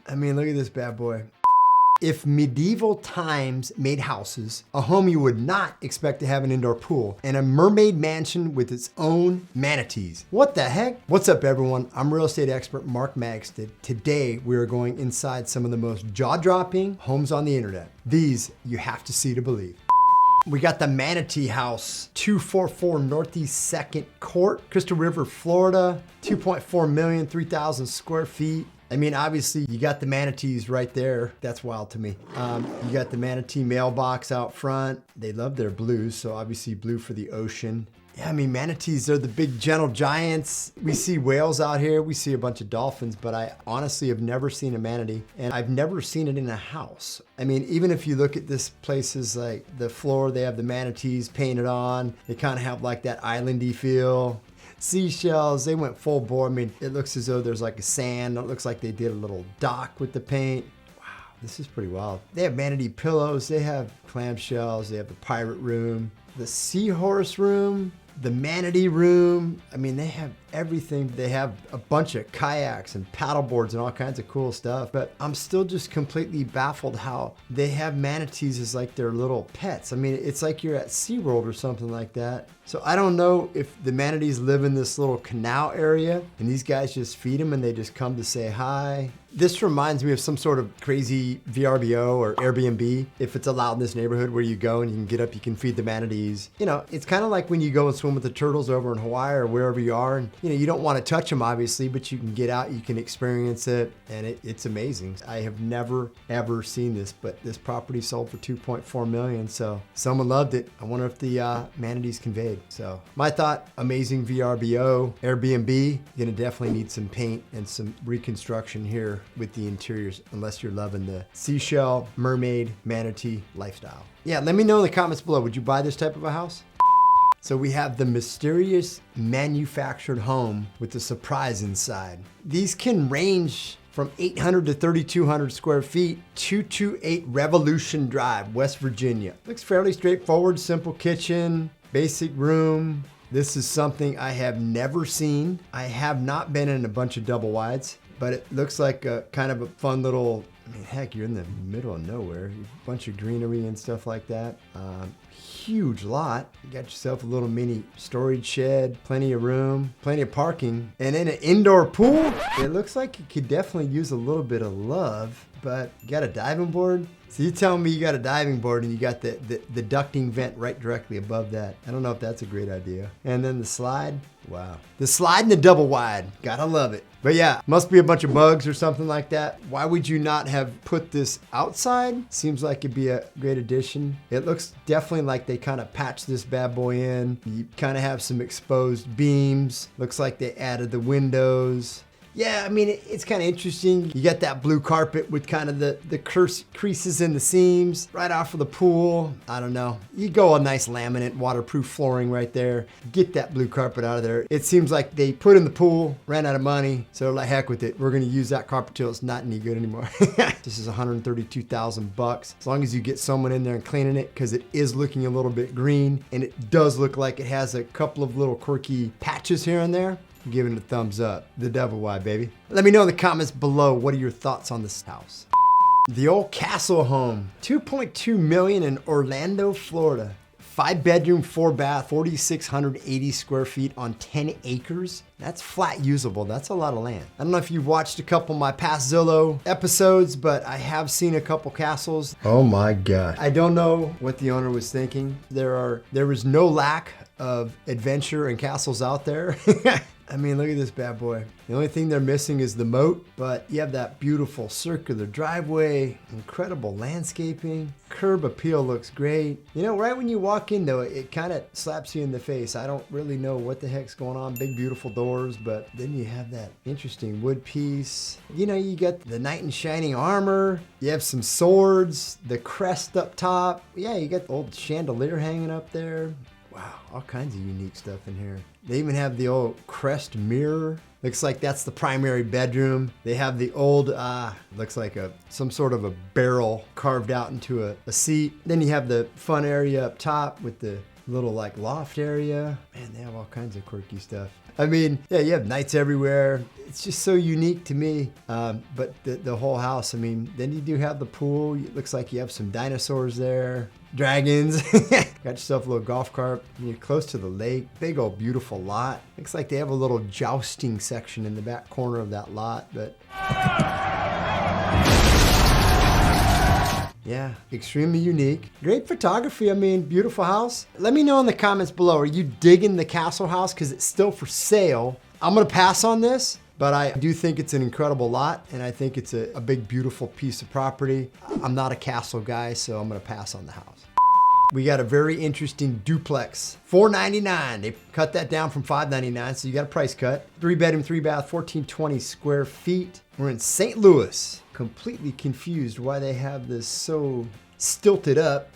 I mean, look at this bad boy. If medieval times made houses, a home you would not expect to have an indoor pool, and a mermaid mansion with its own manatees. What the heck? What's up, everyone? I'm real estate expert Mark Magstadt. Today, we are going inside some of the most jaw-dropping homes on the internet. These you have to see to believe. We got the Manatee House, 244 Northeast 2nd Court, Crystal River, Florida, 2.4 million, 3,000 square feet. I mean, obviously, you got the manatees right there. That's wild to me. You got the manatee mailbox out front. They love their blues, so obviously blue for the ocean. Yeah, I mean, manatees, they're the big gentle giants. We see whales out here. We see a bunch of dolphins, but I honestly have never seen a manatee, and I've never seen it in a house. I mean, even if you look at this places like the floor, they have the manatees painted on. They kind of have like that islandy feel. Seashells, they went full bore. I mean, it looks as though there's like a sand. It looks like they did a little dock with the paint. Wow, this is pretty wild. They have manatee pillows. They have clamshells. They have the pirate room, the seahorse room, the manatee room. I mean, they have everything. They have a bunch of kayaks and paddle boards and all kinds of cool stuff. But I'm still just completely baffled how they have manatees as like their little pets. I mean, it's like you're at SeaWorld or something like that. So I don't know if the manatees live in this little canal area and these guys just feed them and they just come to say hi. This reminds me of some sort of crazy VRBO or Airbnb, if it's allowed in this neighborhood where you go and you can get up, you can feed the manatees. You know, it's kind of like when you go and swim with the turtles over in Hawaii or wherever you are. And, you know, you don't want to touch them, obviously, but you can get out, you can experience it, and it's amazing. I have never, ever seen this, but this property sold for 2.4 million, so someone loved it. I wonder if the manatees conveyed. So my thought, amazing VRBO, Airbnb, you're gonna definitely need some paint and some reconstruction here with the interiors, unless you're loving the seashell, mermaid, manatee lifestyle. Yeah, let me know in the comments below, would you buy this type of a house? So we have the mysterious manufactured home with the surprise inside. These can range from 800 to 3,200 square feet, 228 Revolution Drive, West Virginia. Looks fairly straightforward, simple kitchen, basic room. This is something I have never seen. I have not been in a bunch of double wides, but it looks like a kind of a fun little, I mean, heck, you're in the middle of nowhere. A bunch of greenery and stuff like that. Huge lot. You got yourself a little mini storage shed, plenty of room, plenty of parking, and then an indoor pool. It looks like it could definitely use a little bit of love, but you got a diving board. So you telling me you got a diving board and you got the ducting vent right directly above that. I don't know if that's a great idea. And then the slide, wow. The slide and the double wide, gotta love it. But yeah, must be a bunch of bugs or something like that. Why would you not have put this outside? Seems like it'd be a great addition. It looks definitely like they kind of patched this bad boy in. You kind of have some exposed beams. Looks like they added the windows. Yeah, I mean, it's kind of interesting. You got that blue carpet with kind of the creases in the seams right off of the pool. I don't know. You go a nice laminate, waterproof flooring right there. Get that blue carpet out of there. It seems like they put in the pool, ran out of money, so like heck with it. We're gonna use that carpet till it's not any good anymore. This is 132,000 bucks. As long as you get someone in there and cleaning it, because it is looking a little bit green, and it does look like it has a couple of little quirky patches here and there. Giving it a thumbs up. The double wide, baby. Let me know in the comments below, what are your thoughts on this house? The old castle home, 2.2 million in Orlando, Florida. 5 bedroom, 4 bath, 4,680 square feet on 10 acres. That's flat usable. That's a lot of land. I don't know if you've watched a couple of my past Zillow episodes, but I have seen a couple castles. Oh my God. I don't know what the owner was thinking. There is no lack of adventure and castles out there. I mean, look at this bad boy. The only thing they're missing is the moat, but you have that beautiful circular driveway, incredible landscaping, curb appeal looks great. You know, right when you walk in though, it kind of slaps you in the face. I don't really know what the heck's going on. Big, beautiful doors, but then you have that interesting wood piece. You know, you got the knight in shining armor. You have some swords, the crest up top. Yeah, you got the old chandelier hanging up there. Wow, all kinds of unique stuff in here. They even have the old crest mirror. Looks like that's the primary bedroom. They have the old, looks like some sort of a barrel carved out into a seat. Then you have the fun area up top with the Little like loft area. Man, they have all kinds of quirky stuff. I mean, yeah, you have nights everywhere. It's just so unique to me. But the whole house, I mean, then you do have the pool. It looks like you have some dinosaurs there. Dragons. Got yourself a little golf cart. You're close to the lake. Big old beautiful lot. Looks like they have a little jousting section in the back corner of that lot, but yeah, extremely unique. Great photography. I mean, beautiful house. Let me know in the comments below, are you digging the castle house? Because it's still for sale. I'm gonna pass on this, but I do think it's an incredible lot, and I think it's a big, beautiful piece of property. I'm not a castle guy, so I'm gonna pass on the house. We got a very interesting duplex, $499. They cut that down from $599, so you got a price cut. 3-bedroom, 3-bath, 1,420 square feet. We're in St. Louis. Completely confused why they have this so stilted up.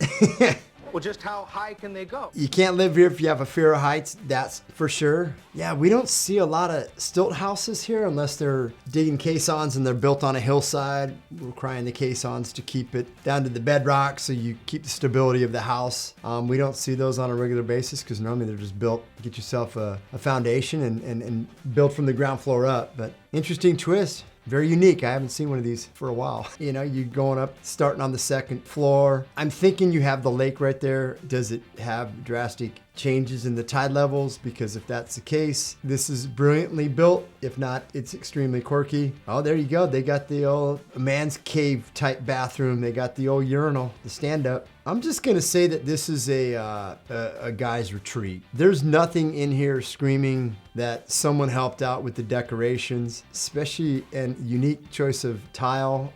Well, just how high can they go? You can't live here if you have a fear of heights, that's for sure. Yeah, we don't see a lot of stilt houses here unless they're digging caissons and they're built on a hillside, requiring the caissons to keep it down to the bedrock so you keep the stability of the house. We don't see those on a regular basis because normally they're just built, get yourself a foundation and build from the ground floor up. But interesting twist. Very unique. I haven't seen one of these for a while. You know, you going up, starting on the second floor. I'm thinking you have the lake right there. Does it have drastic changes in the tide levels? Because if that's the case, this is brilliantly built. If not, it's extremely quirky. Oh, there you go. They got the old man's cave type bathroom. They got the old urinal, the stand up. I'm just gonna say that this is a guy's retreat. There's nothing in here screaming that someone helped out with the decorations, especially a unique choice of tile.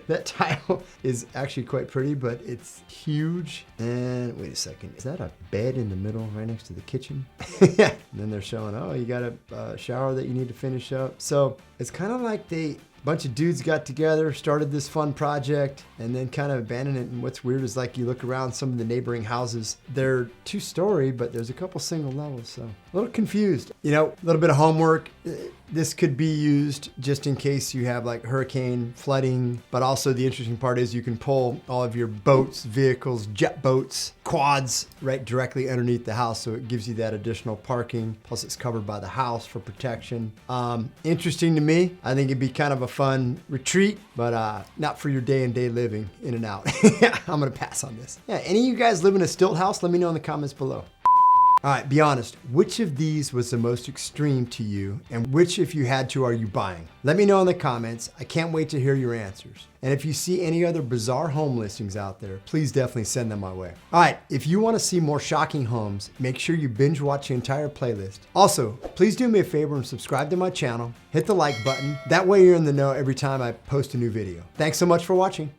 That tile is actually quite pretty, but it's huge. And wait a second, is that a bed in the middle right next to the kitchen? Yeah. And then they're showing, oh, you got a shower that you need to finish up. So it's kind of like bunch of dudes got together, started this fun project, and then kind of abandoned it. And what's weird is like you look around some of the neighboring houses, they're 2-story, but there's a couple single levels, so a little confused. You know, a little bit of homework. This could be used just in case you have like hurricane flooding, but also the interesting part is you can pull all of your boats, vehicles, jet boats, quads right directly underneath the house, so it gives you that additional parking, plus it's covered by the house for protection. Interesting to me. I think it'd be kind of a fun retreat, but not for your day-and-day living in and out. I'm gonna pass on this. Yeah, any of you guys live in a stilt house? Let me know in the comments below. All right, be honest, which of these was the most extreme to you, and which, if you had to, are you buying? Let me know in the comments. I can't wait to hear your answers. And if you see any other bizarre home listings out there, please definitely send them my way. All right, if you want to see more shocking homes, make sure you binge watch the entire playlist. Also, please do me a favor and subscribe to my channel, hit the like button. That way you're in the know every time I post a new video. Thanks so much for watching.